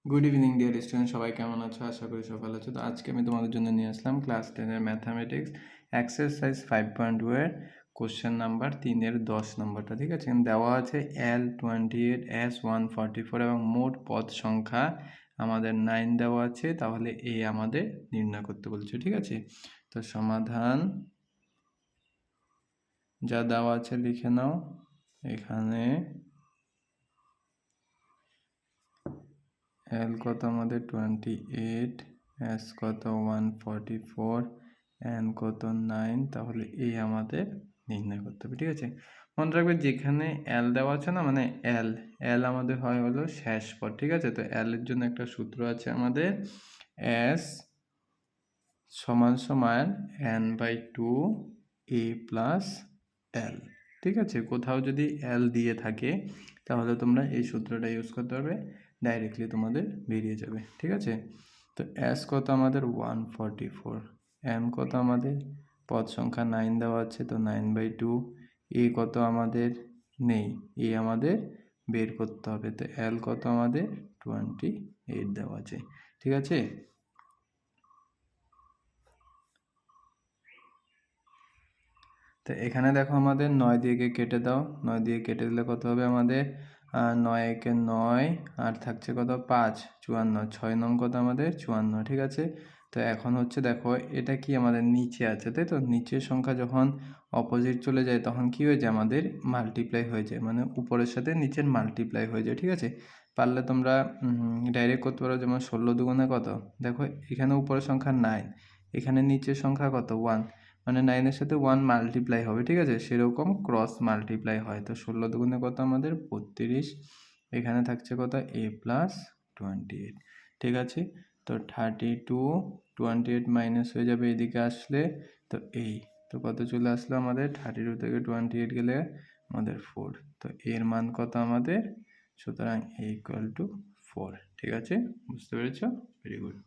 Good evening dear student, সবাই কেমন আছো? আশা করি সব ভালো আছো। তো আজকে আমি তোমাদের জন্য নিয়ে আসলাম ক্লাস 10-এর ম্যাথামেটিক্স এক্সারসাইজ 5.2 এর কোশ্চেন নাম্বার 3-এর 10 নম্বরটা। ঠিক আছে, দেওয়া আছে L28 S144 এবং মোট পদ সংখ্যা আমাদের 9 দেওয়া আছে। তাহলে এ আমাদের নির্ণয় করতে বলছে। ঠিক আছে, তো সমাধান যা দেওয়া আছে লিখে নাও। এখানে L কত আমাদের 28, S কত 144, N কত 9, তাহলে এই আমাদের নির্ণয় করতে হবে। ঠিক আছে, মনে রাখবে যেখানে L দেওয়া আছে না, মানে L আমাদের হলো শেষ পদ। ঠিক আছে, তো L এর জন্য একটা সূত্র আছে আমাদের, S সমান সমান n/2 a প্লাস L। ঠিক আছে, কোথাও যদি L দিয়ে থাকে তাহলে তোমরা এই সূত্রটা ইউজ করতে পারবে, ডাইরেক্টলি তোমাদের বেরিয়ে যাবে। ঠিক আছে, তো S কত আমাদের 144, N কত আমাদের পদ সংখ্যা 9 দেওয়া আছে, তো 9/2, a কত আমাদের নেই, a আমাদের বের করতে হবে, তো L কত আমাদের 28 দেওয়া আছে। ঠিক আছে, তো এখানে দেখো আমাদের 9 দিয়ে কেটে দাও, 9 দিয়ে কেটে দিলে কত হবে আমাদের 9 একে 9, আর থাকছে কত 5, 54, 6 নং কত আমাদের 54। ঠিক আছে, তো এখন হচ্ছে দেখো এটা কি আমাদের নিচে আছে, তাই তো? নিচের সংখ্যা যখন অপোজিট চলে যায় তখন কি হয়ে যায়, আমাদের মাল্টিপ্লাই হয়ে যায়, মানে উপরের সাথে নিচের মাল্টিপ্লাই হয়ে যায়। ঠিক আছে, পারলে তোমরা ডাইরেক্ট করতে পারো, যেমন 16 দুগুণে কত, দেখো এখানে উপরের সংখ্যা 9, এখানে নিচের সংখ্যা কত 1, মানে 9 এর সাথে 1 মাল্টিপ্লাই হবে। ঠিক আছে, সেরকম ক্রস মাল্টিপ্লাই হয়। তো 16 দুগুণে কত আমাদের 32, এখানে থাকছে কত a প্লাস 28। ঠিক আছে, তো 32, 28 মাইনাস হয়ে যাবে এদিকে আসলে, তো এই তো কত চলে আসলো আমাদের, 32 থেকে 28 গেলে আমাদের 4, তো এর মান কত আমাদের, সুতরাং a = 4। ঠিক আছে, বুঝতে পেরেছো? Very good.